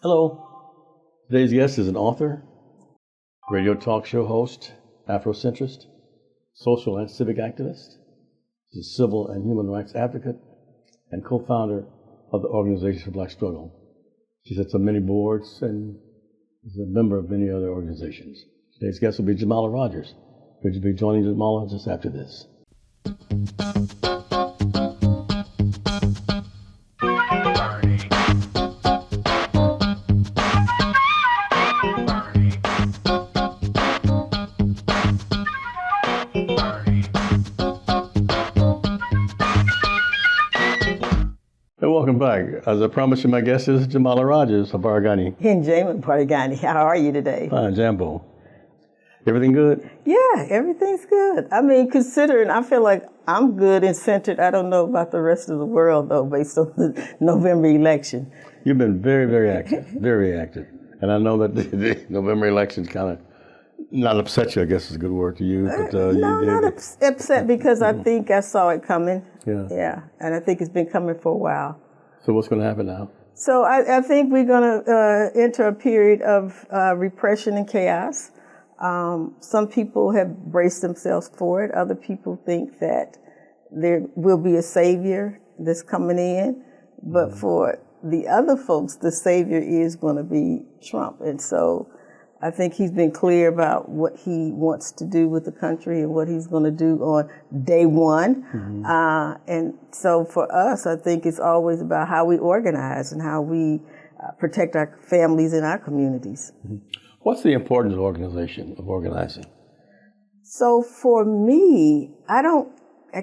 Hello. Today's guest is an author, radio talk show host, Afrocentrist, social and civic activist. She's a civil and human rights advocate and co-founder of the Organization for Black Struggle. She sits on many boards and is a member of many other organizations. Today's guest will be Jamala Rogers. Would you be joining Jamala just after this? Welcome back. As I promised you, my guest is Jamala Rogers of Paragani. Jamala Paragani. How are you today? Fine, Jambo. Everything good? Yeah, everything's good. I mean, considering I feel like I'm good and centered. I don't know about the rest of the world, though, based on the November election. You've been very, very active, very active. And I know that the November election's kind of not upset you, I guess is a good word to use. But, no, not upset because I think I saw it coming. Yeah. And I think it's been coming for a while. So what's going to happen now? So I think we're going to enter a period of repression and chaos. Some people have braced themselves for it. Other people think that there will be a savior that's coming in. But for the other folks, the savior is going to be Trump. And so I think he's been clear about what he wants to do with the country and what he's going to do on day one. And so for us, I think it's always about how we organize and how we protect our families and our communities. What's the importance of organizing? So for me, I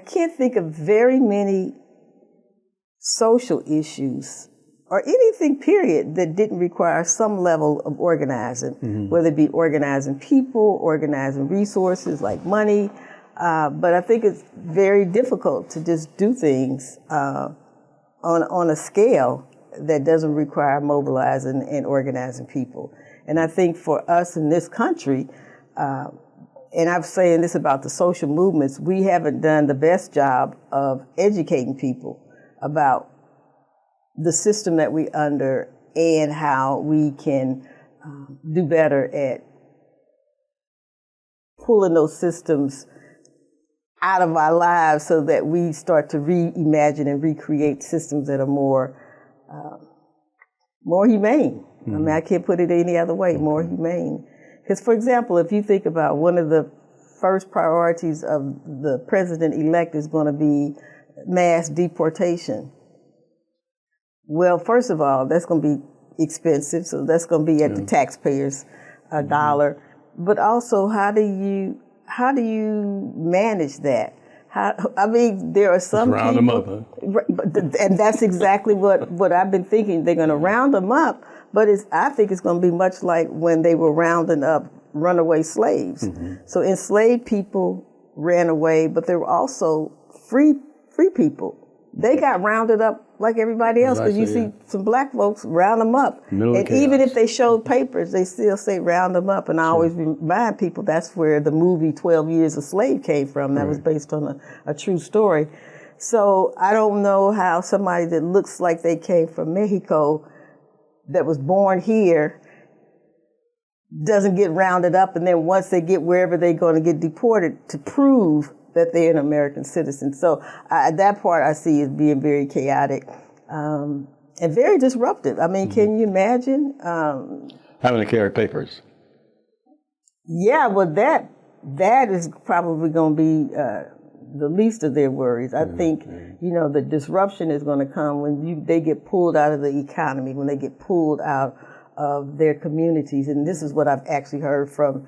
can't think of very many social issues or anything, period, that didn't require some level of organizing, whether it be organizing people, organizing resources like money. But I think it's very difficult to just do things on a scale that doesn't require mobilizing and organizing people. And I think for us in this country, and I'm saying this about the social movements, we haven't done the best job of educating people about the system that we're under and how we can do better at pulling those systems out of our lives so that we start to reimagine and recreate systems that are more humane. I mean, I can't put it any other way, more humane. Because, for example, if you think about one of the first priorities of the president-elect is going to be mass deportation. Well, first of all, that's going to be expensive, so that's going to be at the taxpayers' dollar. But also, how do you manage that? I mean, there are some people. Round them up, huh? And that's exactly what I've been thinking. They're going to round them up, but I think it's going to be much like when they were rounding up runaway slaves. So enslaved people ran away, but there were also free people. They got rounded up like everybody else, because you see some black folks round them up. And even if they showed papers, they still say round them up. And I always remind people that's where the movie 12 Years a Slave came from. That was based on a true story. So I don't know how somebody that looks like they came from Mexico that was born here doesn't get rounded up, and then once they get wherever they're going to get deported to prove that they're an American citizen. So that part I see as being very chaotic and very disruptive. I mean, can you imagine? Having to carry papers. Yeah, well, that is probably going to be the least of their worries. I think, the disruption is going to come when they get pulled out of the economy, when they get pulled out of their communities. And this is what I've actually heard from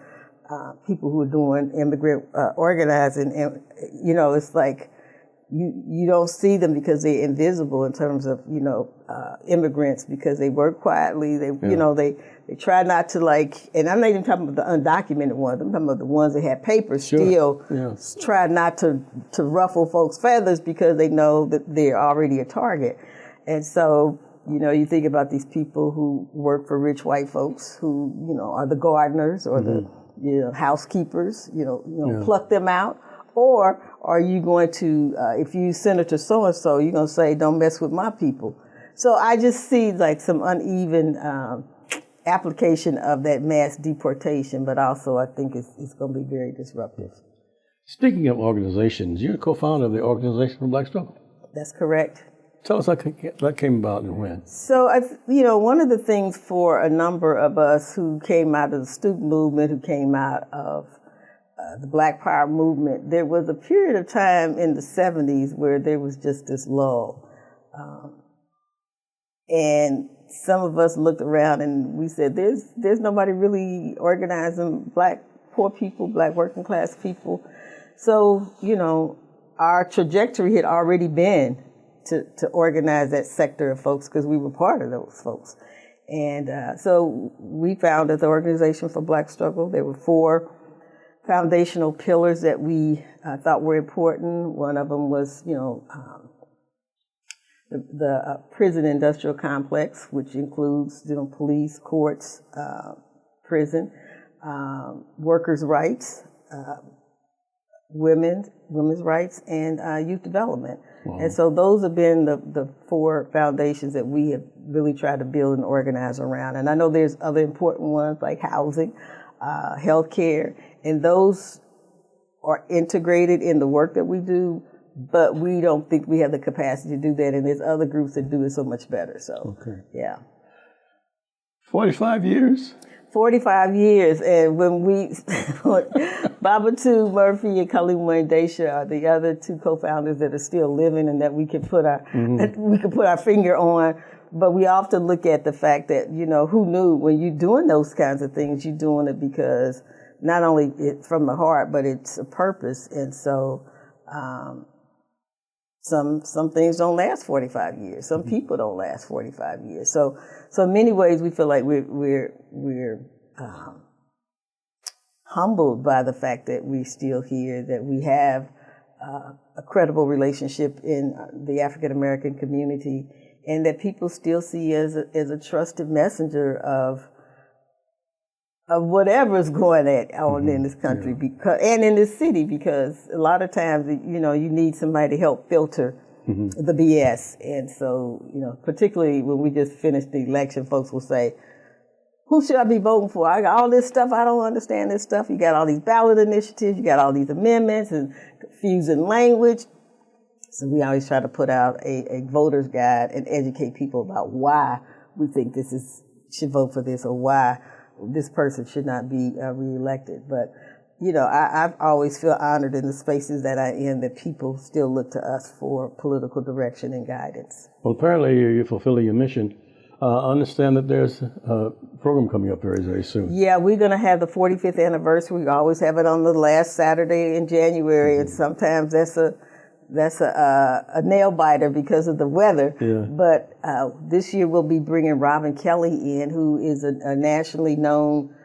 people who are doing immigrant organizing, and it's like you don't see them because they're invisible in terms of immigrants, because they work quietly. They try not to, and I'm not even talking about the undocumented ones. I'm talking about the ones that have papers still. Try not to ruffle folks' feathers because they know that they're already a target. And so you think about these people who work for rich white folks who are the gardeners or the housekeepers, pluck them out? Or are you going to, if you Senator so-and-so, you're going to say, don't mess with my people? So I just see like some uneven application of that mass deportation, but also I think it's going to be very disruptive. Speaking of organizations, you're a co-founder of the Organization for Black Struggle. That's correct. Tell us how that came about and when. So, one of the things for a number of us who came out of the student movement, who came out of the Black Power movement, there was a period of time in the 70s where there was just this lull. And some of us looked around and we said, there's nobody really organizing Black poor people, Black working class people. So, our trajectory had already been to organize that sector of folks because we were part of those folks. And so we founded the Organization for Black Struggle. There were 4 foundational pillars that we thought were important. One of them was, the prison industrial complex, which includes, police, courts, prison, workers' rights, women's rights, and youth development. Wow. And so those have been the 4 foundations that we have really tried to build and organize around. And I know there's other important ones like housing, healthcare, and those are integrated in the work that we do, but we don't think we have the capacity to do that, and there's other groups that do it so much better. So, yeah. 45 years? 45 years, and when we, Babatu Murphy and Khalid Mwendesha are the other 2 co-founders that are still living and that we can put our finger on. But we often look at the fact that, who knew when you're doing those kinds of things, you're doing it because not only it's from the heart, but it's a purpose. And so some things don't last 45 years. Some people don't last 45 years. So in many ways, we feel like we're humbled by the fact that we're still here, that we have a credible relationship in the African American community, and that people still see as a trusted messenger of whatever's going on in this country and in this city, because a lot of times, you need somebody to help filter the BS. And so, particularly when we just finished the election, folks will say, who should I be voting for? I got all this stuff. I don't understand this stuff. You got all these ballot initiatives. You got all these amendments and confusing language. So we always try to put out a voter's guide and educate people about why we think should vote for this, or why this person should not be reelected. But, I've always felt honored in the spaces that I'm in that people still look to us for political direction and guidance. Well, apparently you're fulfilling your mission. I understand that there's a program coming up very, very soon. Yeah, we're going to have the 45th anniversary. We always have it on the last Saturday in January, and sometimes that's a nail biter because of the weather. Yeah. But this year we'll be bringing Robin Kelly in, who is a nationally known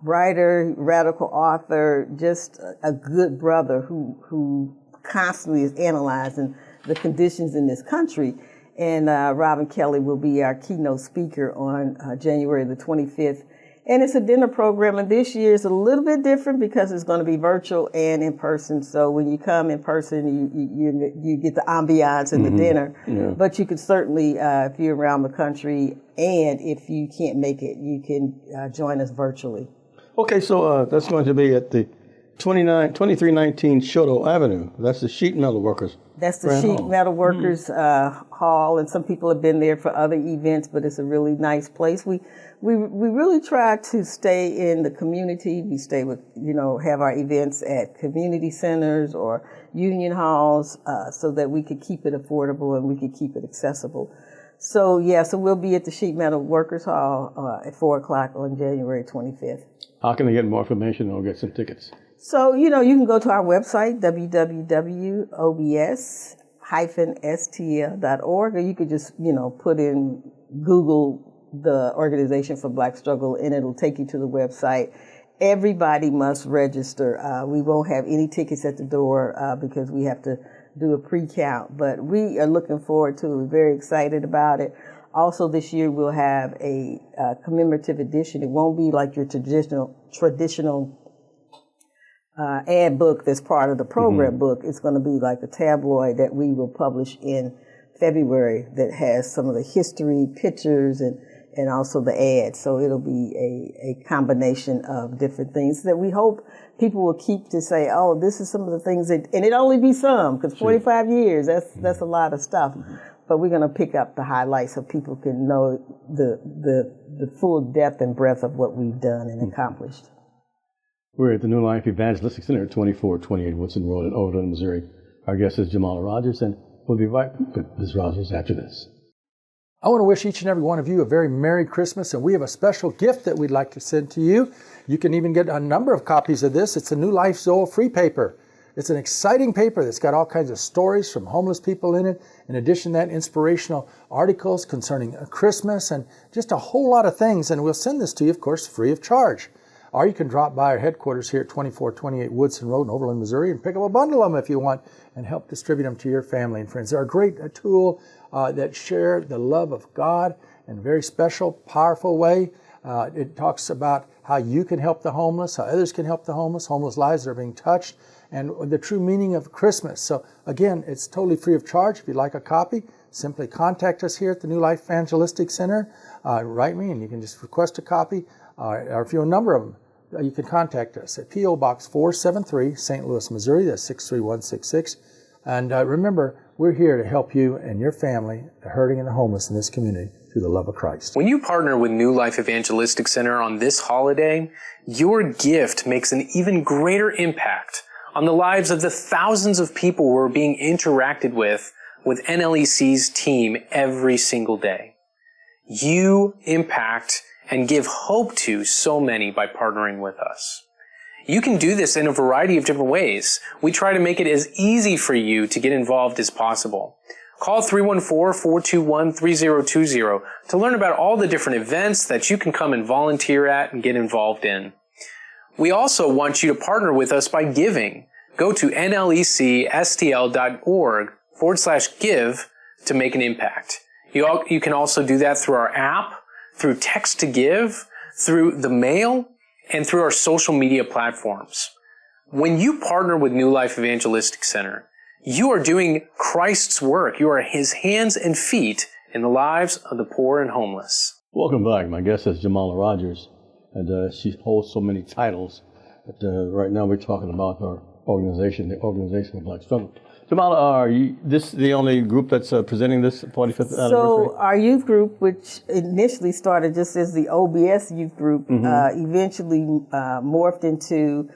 writer, radical author, just a good brother who constantly is analyzing the conditions in this country. And Robin Kelly will be our keynote speaker on January the 25th. And it's a dinner program, and this year is a little bit different because it's going to be virtual and in person. So when you come in person, you get the ambiance and the dinner. Yeah. But you can certainly, if you're around the country, and if you can't make it, you can join us virtually. Okay, so that's going to be at the 2319 Shoto Avenue. That's the Sheet Metal Workers. That's the Sheet Metal Workers Hall, and some people have been there for other events, but it's a really nice place. We really try to stay in the community. We stay with, have our events at community centers or union halls so that we could keep it affordable and we could keep it accessible. So we'll be at the Sheet Metal Workers Hall at 4 o'clock on January 25th. How can they get more information or get some tickets? So, you can go to our website, www.obs-stl.org, or you could just, put in Google the Organization for Black Struggle, and it'll take you to the website. Everybody must register. We won't have any tickets at the door because we have to do a pre-count, but we are looking forward to it. We're very excited about it. Also, this year we'll have a commemorative edition. It won't be like your traditional ad book that's part of the program book. It's going to be like a tabloid that we will publish in February that has some of the history, pictures, and also the ads. So it'll be a combination of different things that we hope people will keep to say, oh, this is some of the things that, and it'll only be some, because 45 years, that's a lot of stuff. But we're going to pick up the highlights so people can know the full depth and breadth of what we've done and accomplished. We're at the New Life Evangelistic Center at 2428 Woodson Road in Overland, Missouri. Our guest is Jamala Rogers, and we'll be right with Ms. Rogers after this. I want to wish each and every one of you a very Merry Christmas, and we have a special gift that we'd like to send to you. You can even get a number of copies of this. It's a New Life Zoe free paper. It's an exciting paper that's got all kinds of stories from homeless people in it. In addition to that, inspirational articles concerning Christmas and just a whole lot of things. And we'll send this to you, of course, free of charge. Or you can drop by our headquarters here at 2428 Woodson Road in Overland, Missouri, and pick up a bundle of them if you want and help distribute them to your family and friends. They're a great tool that share the love of God in a very special, powerful way. It talks about how you can help the homeless, how others can help the homeless lives that are being touched, and the true meaning of Christmas. So again, it's totally free of charge. If you'd like a copy, simply contact us here at the New Life Evangelistic Center. Write me and you can just request a copy. Or if you have a number of them, you can contact us at P.O. Box 473, St. Louis, Missouri. That's 63166. And remember, we're here to help you and your family, the hurting and the homeless in this community, through the love of Christ. When you partner with New Life Evangelistic Center on this holiday, your gift makes an even greater impact on the lives of the thousands of people who are being interacted with NLEC's team every single day. You impact and give hope to so many by partnering with us. You can do this in a variety of different ways. We try to make it as easy for you to get involved as possible. Call 314-421-3020 to learn about all the different events that you can come and volunteer at and get involved in. We also want you to partner with us by giving. Go to nlecstl.org/give to make an impact. You can also do that through our app, through text to give, through the mail, and through our social media platforms. When you partner with New Life Evangelistic Center, you are doing Christ's work. You are His hands and feet in the lives of the poor and homeless. Welcome back. My guest is Jamala Rogers, and she holds so many titles. But right now we're talking about her organization, the Organization for Black Struggle. Jamala, are you the only group that's presenting this 45th anniversary? So our youth group, which initially started just as the OBS youth group, eventually morphed into,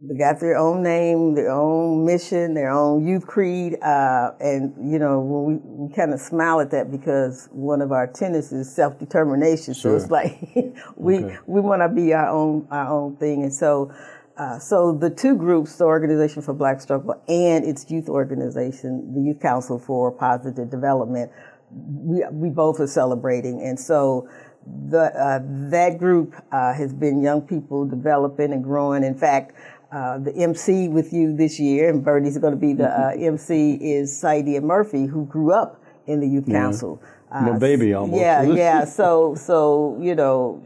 they got their own name, their own mission, their own youth creed, and when we kind of smile at that because one of our tenets is self-determination. So it's like we want to be our own thing, and so the two groups, the Organization for Black Struggle and its youth organization, the Youth Council for Positive Development, we both are celebrating, and so that group has been young people developing and growing. In fact, the MC with you this year, and Bernie's going to be the MC, is Saidia Murphy, who grew up in the Youth Council. My baby almost. Yeah. So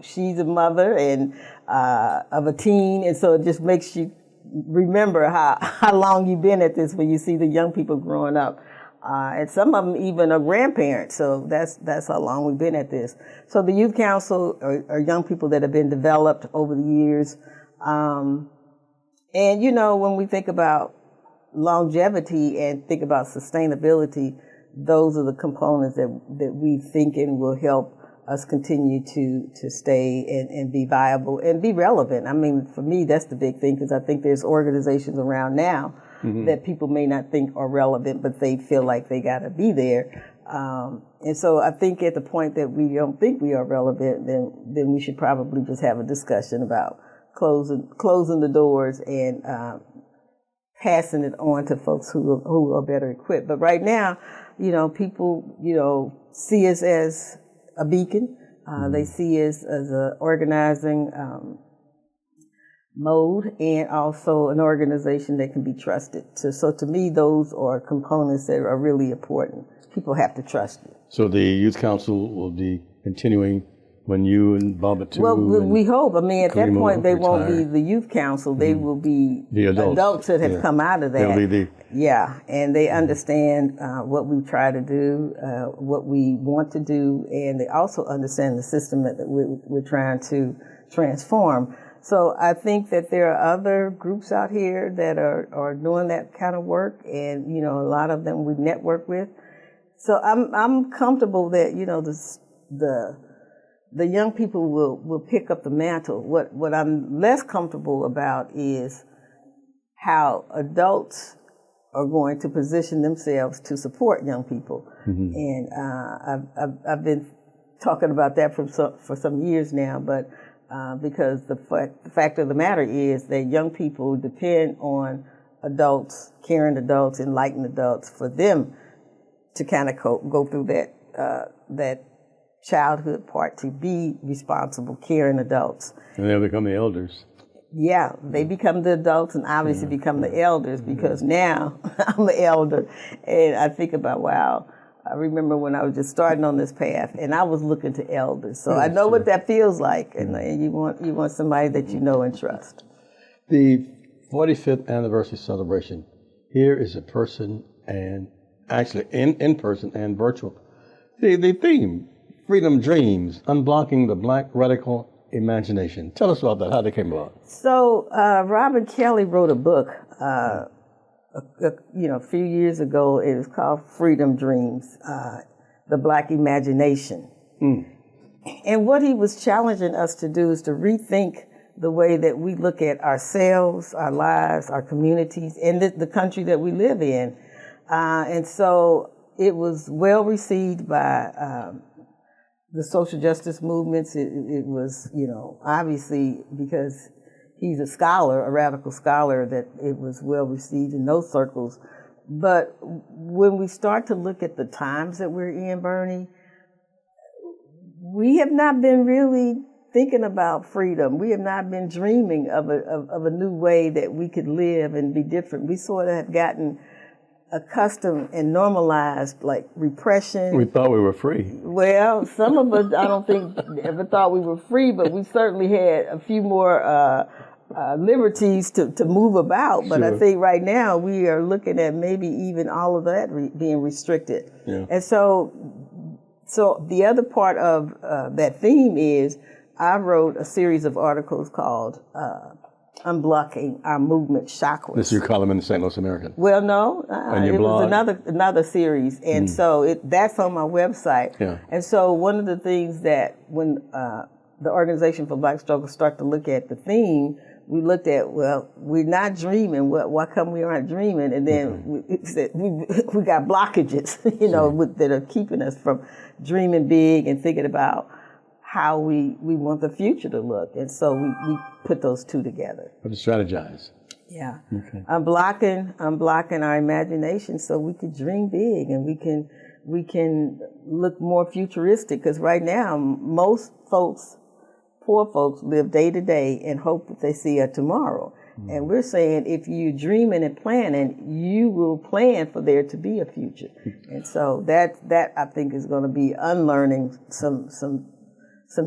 she's a mother and of a teen, and so it just makes you remember how long you've been at this when you see the young people growing up. And some of them even are grandparents, so that's how long we've been at this. So the Youth Council are young people that have been developed over the years. And when we think about longevity and think about sustainability, those are the components that we think and will help us continue to stay and be viable and be relevant. I mean, for me, that's the big thing, because I think there's organizations around now that people may not think are relevant, but they feel like they got to be there. And so I think at the point that we don't think we are relevant, then we should probably just have a discussion about closing the doors and passing it on to folks who are better equipped. But right now, people, see us as a beacon. They see us as an organizing mode and also an organization that can be trusted. So to me, those are components that are really important. People have to trust you. So the Youth Council will be continuing when you and Baba too. Well, we hope. I mean, at that Karima point, they won't be retired. the youth council. They will be The adults. that have come out of that. They'll be Yeah, and they understand what we try to do, what we want to do, and they also understand the system that we're trying to transform. So I think that there are other groups out here that are doing that kind of work, and you know, a lot of them we network with. So I'm comfortable that, you know, the young people will pick up the mantle. What I'm less comfortable about is how adults are going to position themselves to support young people. And I've been talking about that for some years now, but because the fact of the matter is that young people depend on adults, caring adults, enlightened adults, for them to kind of go through that childhood part, to be responsible, caring adults. And they'll become the elders. Yeah, they become the adults and obviously become the elders, because now I'm an elder, and I think about, wow, I remember when I was just starting on this path, and I was looking to elders, so I know what that feels like, and you want somebody that you know and trust. The 45th anniversary celebration. Here is a person, and actually in person and virtual. The theme, Freedom Dreams, Unblocking the Black Radical Imagination. Tell us about that, how they came about. So Robin Kelly wrote a book, a few years ago. It was called Freedom Dreams, the Black Imagination. And what he was challenging us to do is to rethink the way that we look at ourselves, our lives, our communities, and the country that we live in. And so it was well received by the social justice movements. It was, obviously, because he's a scholar, a radical scholar, that it was well received in those circles. But when we start to look at the times that we're in, Bernie, we have not been really thinking about freedom. We have not been dreaming of a new way that we could live and be different. We sort of have gotten accustomed and normalized, like, repression. We thought we were free. Well, some of us, I don't think, ever thought we were free, but we certainly had a few more liberties to move about. But I think right now we are looking at maybe even all of that being restricted. Yeah. And so the other part of that theme is I wrote a series of articles called Unblocking Our Movement Chakras. This is your column in the St. Louis American. Well, no, and your it blog. was another series, and so that's on my website. Yeah. And so one of the things that when the Organization for Black Struggle started to look at the theme, we looked at, well, we're not dreaming. Why come we aren't dreaming? And then we got blockages, that are keeping us from dreaming big and thinking about how we want the future to look. And so we put those two together. But to strategize. Yeah. Okay. Unblocking our imagination so we could dream big and we can look more futuristic. Because right now, most folks, poor folks, live day to day and hope that they see a tomorrow. And we're saying if you're dreaming and planning, you will plan for there to be a future. And so that I think is going to be unlearning some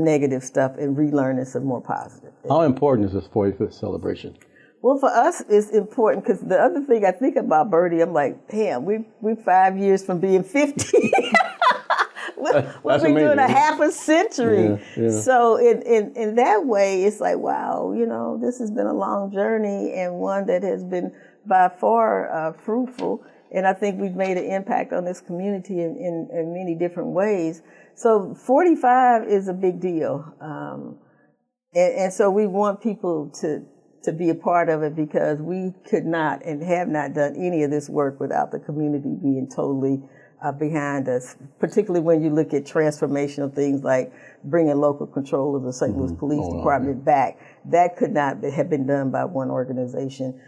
negative stuff and relearning some more positive things. How important is this 45th celebration? Well, for us, it's important because the other thing I think about, Bertie, I'm like, damn, we're 5 years from being 50. We've been doing a half a century. Yeah. So in that way, it's like, wow, this has been a long journey and one that has been by far fruitful. And I think we've made an impact on this community in many different ways. So 45 is a big deal. And so we want people to be a part of it because we could not and have not done any of this work without the community being totally behind us, particularly when you look at transformational things like bringing local control of the St. Louis Police Department back. That could not have been done by one organization.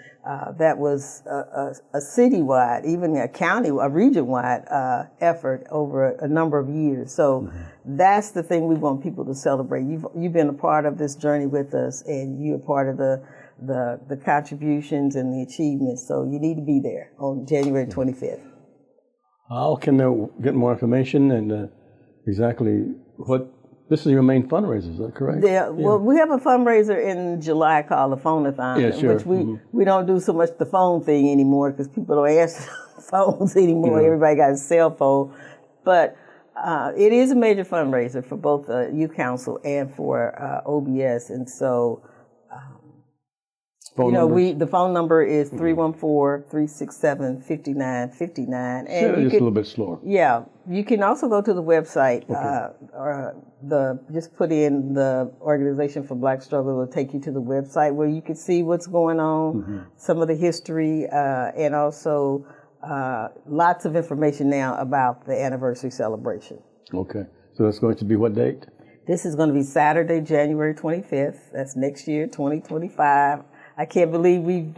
That was a citywide, even a region-wide effort over a number of years. So that's the thing we want people to celebrate. You've been a part of this journey with us, and you're a part of the contributions and the achievements. So you need to be there on January 25th. How can they get more information and exactly what This is your main fundraiser, is that correct? Yeah. Well, we have a fundraiser in July called the Phone-a-thon, which we don't do so much the phone thing anymore because people don't answer phones anymore. Everybody got a cell phone. But it is a major fundraiser for both Youth Council and for OBS. And so, the phone number is 314-367-5959. And just a little bit slower. Yeah. You can also go to the website, just put in the Organization for Black Struggle. It'll take you to the website where you can see what's going on, some of the history, and also lots of information now about the anniversary celebration. Okay. So that's going to be what date? This is going to be Saturday, January 25th. That's next year, 2025. I can't believe we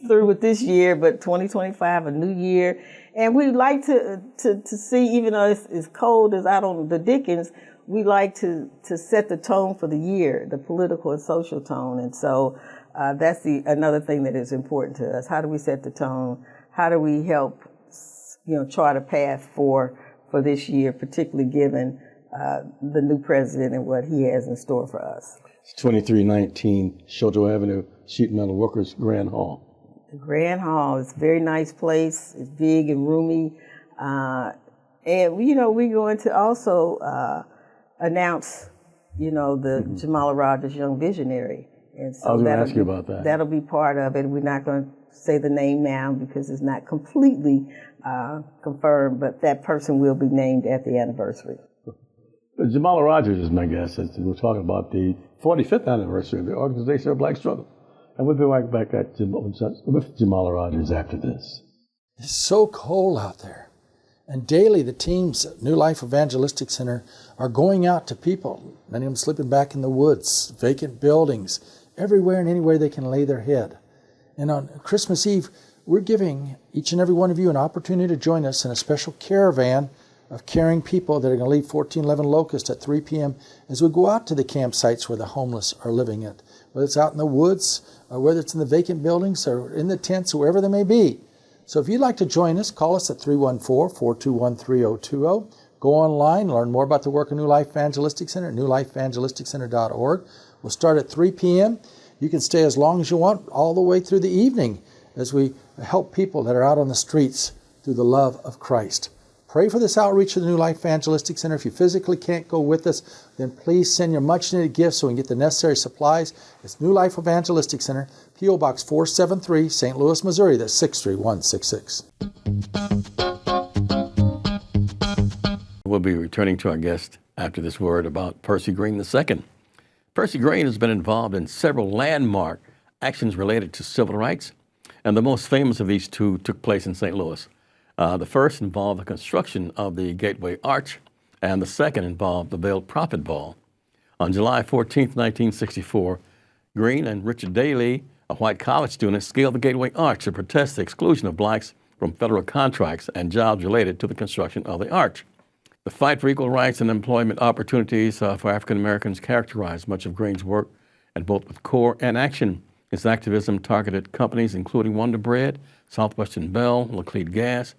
through with this year, but 2025, a new year. And we'd like to see, even though it's as cold as out on the Dickens, we like to set the tone for the year, the political and social tone. And so that's another thing that is important to us. How do we set the tone? How do we help, chart a path for this year, particularly given the new president and what he has in store for us? It's 2319 Shoto Avenue, Sheet Metal Workers Grand Hall. The Grand Hall is a very nice place. It's big and roomy. And, we're going to also announce, the Jamala Rogers Young Visionary. And so I was going to ask you about that. That'll be part of it. We're not going to say the name now because it's not completely confirmed, but that person will be named at the anniversary. Jamala Rogers is my guest. We're talking about the 45th anniversary of the Organization of Black Struggle. And we'll be right back with Jamala Rogers after this. It's so cold out there. And daily the teams at New Life Evangelistic Center are going out to people, many of them sleeping back in the woods, vacant buildings, everywhere and anywhere they can lay their head. And on Christmas Eve, we're giving each and every one of you an opportunity to join us in a special caravan of caring people that are going to leave 1411 Locust at 3 p.m. as we go out to the campsites where the homeless are living at, whether it's out in the woods or whether it's in the vacant buildings or in the tents, wherever they may be. So if you'd like to join us, call us at 314-421-3020. Go online, learn more about the work of New Life Evangelistic Center at newlifeevangelisticcenter.org. We'll start at 3 p.m. You can stay as long as you want, all the way through the evening, as we help people that are out on the streets through the love of Christ. Pray for this outreach of the New Life Evangelistic Center. If you physically can't go with us, then please send your much-needed gifts so we can get the necessary supplies. It's New Life Evangelistic Center, P.O. Box 473, St. Louis, Missouri. That's 63166. We'll be returning to our guest after this word about Percy Green II. Percy Green has been involved in several landmark actions related to civil rights, and the most famous of these two took place in St. Louis. The first involved the construction of the Gateway Arch, and the second involved the Veiled Prophet Ball. On July 14, 1964, Green and Richard Daley, a white college student, scaled the Gateway Arch to protest the exclusion of blacks from federal contracts and jobs related to the construction of the arch. The fight for equal rights and employment opportunities for African Americans characterized much of Green's work, and both with core and action. His activism targeted companies including Wonder Bread, Southwestern Bell, Laclede Gas,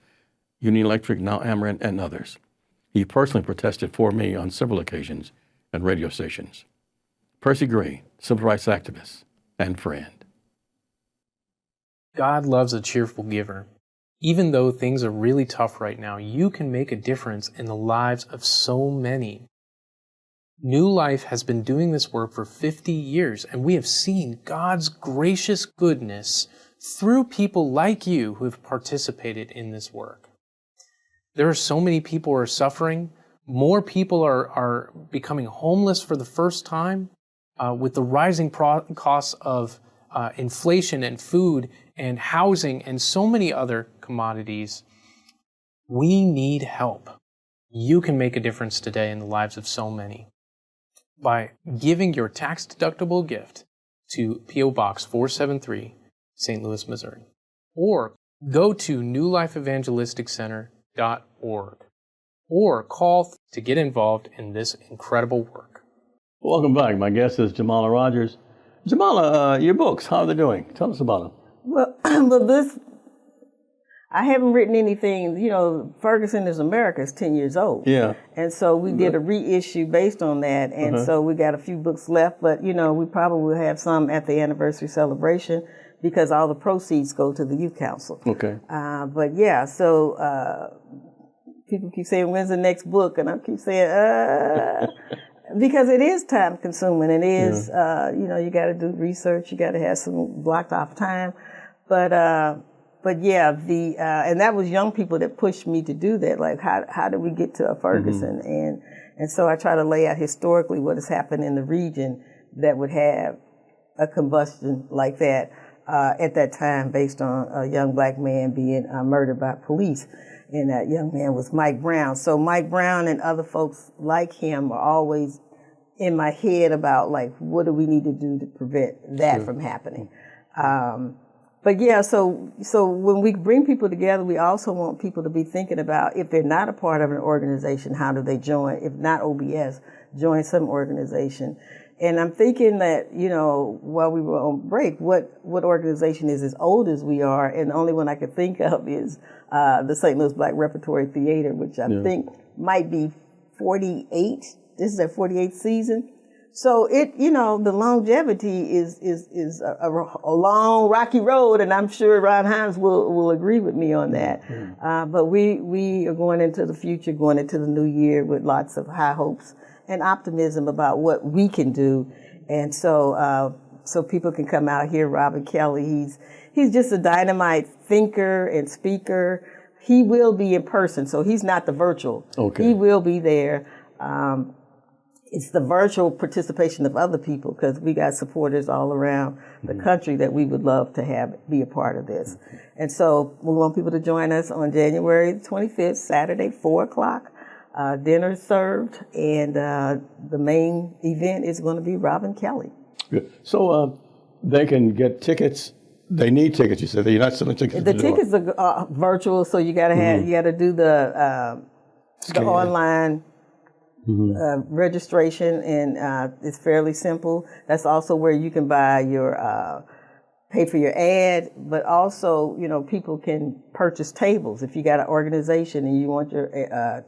Union Electric, now Ameren, and others. He personally protested for me on several occasions at radio stations. Percy Green, civil rights activist and friend. God loves a cheerful giver. Even though things are really tough right now, you can make a difference in the lives of so many. New Life has been doing this work for 50 years, and we have seen God's gracious goodness through people like you who have participated in this work. There are so many people who are suffering. More people are becoming homeless for the first time with the rising costs of inflation and food and housing and so many other commodities. We need help. You can make a difference today in the lives of so many by giving your tax-deductible gift to P.O. Box 473, St. Louis, Missouri. Or go to newlifeevangelisticcenter.org or call to get involved in this incredible work. Welcome back. My guest is Jamala Rogers. Jamala, your books, how are they doing? Tell us about them. Well, I haven't written anything. You know, Ferguson is America is 10 years old. Yeah. And so we did a reissue based on that. And so we got a few books left, but you know, we probably will have some at the anniversary celebration because all the proceeds go to the Youth Council. Okay. But yeah, so people keep saying, when's the next book? And I keep saying, because it is time consuming. It is, you know, you got to do research. You got to have some blocked off time. But yeah, and that was young people that pushed me to do that. Like, how do we get to a Ferguson? And so I try to lay out historically what has happened in the region that would have a combustion like that at that time, based on a young black man being murdered by police. And that young man was Mike Brown. So Mike Brown and other folks like him are always in my head about, like, what do we need to do to prevent that from happening? But yeah, so when we bring people together, we also want people to be thinking about, if they're not a part of an organization, how do they join? If not OBS, join some organization. And I'm thinking that, you know, while we were on break, what organization is as old as we are? And the only one I could think of is the St. Louis Black Repertory Theater, which I think might be 48. This is their 48th season. So it, you know, the longevity is a long, rocky road, and I'm sure Ron Himes will agree with me on that. But we are going into the future, going into the new year with lots of high hopes and optimism about what we can do. And so people can come out here. Robin Kelly, he's just a dynamite thinker and speaker. He will be in person, so he's not the virtual. Okay. He will be there. It's the virtual participation of other people, because we got supporters all around the country that we would love to have be a part of this. And so we want people to join us on January 25th, Saturday, 4 o'clock. Dinner served, and the main event is going to be Robin Kelly. Good. So they can get tickets. They need tickets. You said you're not selling tickets. The tickets are virtual, so you got to have you got to do the online registration, and it's fairly simple. That's also where you can buy your pay for your ad, but also, you know, people can purchase tables. If you got an organization and you want your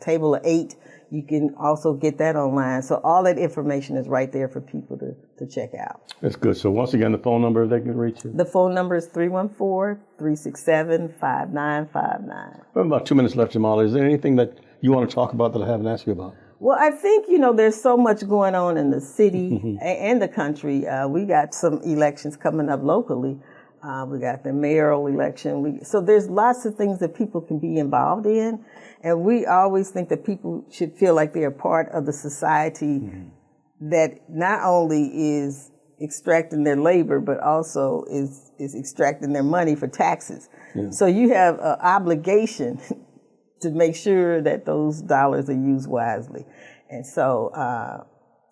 table of 8, you can also get that online. So all that information is right there for people to check out. That's good. So once again, the phone number they can reach you? The phone number is 314-367-5959. We have about 2 minutes left, Jamala. Is there anything that you want to talk about that I haven't asked you about? Well, I think, you know, there's so much going on in the city and the country. We got some elections coming up locally. We got the mayoral election. So there's lots of things that people can be involved in. And we always think that people should feel like they're a part of the society that not only is extracting their labor, but also is extracting their money for taxes. Yeah. So you have an obligation to make sure that those dollars are used wisely. And so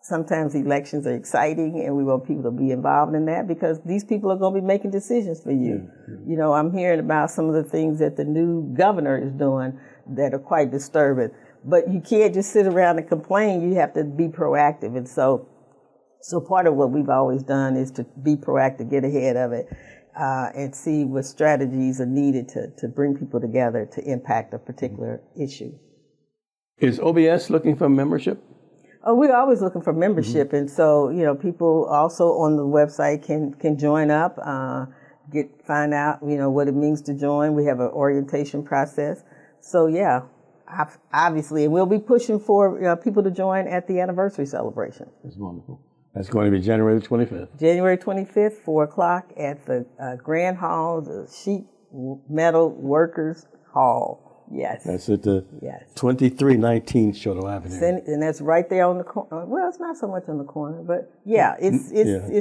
sometimes elections are exciting, and we want people to be involved in that, because these people are going to be making decisions for you. You know, I'm hearing about some of the things that the new governor is doing that are quite disturbing. But you can't just sit around and complain. You have to be proactive. And so part of what we've always done is to be proactive, get ahead of it, and see what strategies are needed to bring people together to impact a particular issue. Is OBS looking for membership? Oh, we're always looking for membership. And so, you know, people also on the website can join up, find out, you know, what it means to join. We have an orientation process. So, yeah, obviously, and we'll be pushing for people to join at the anniversary celebration. That's wonderful. That's going to be January the 25th. January 25th, 4 o'clock at the Grand Hall, the Sheet Metal Workers Hall. Yes. That's at the 2319 Shoto Avenue. And that's right there on the corner. Well, it's not so much on the corner, but yeah, it's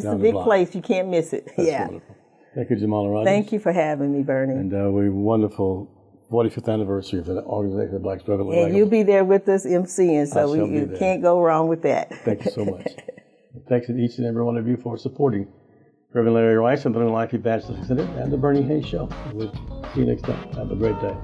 a big place. You can't miss it. That's wonderful. Thank you, Jamala Rogers. Thank you for having me, Bernie. And we're wonderful 45th anniversary of the organization of Black Struggle. And you'll be there with us emceeing, so you can't go wrong with that. Thank you so much. Thanks to each and every one of you for supporting Reverend Larry Rice and the Life Evangelistic Center and the Bernie Hayes Show. We'll see you next time. Have a great day.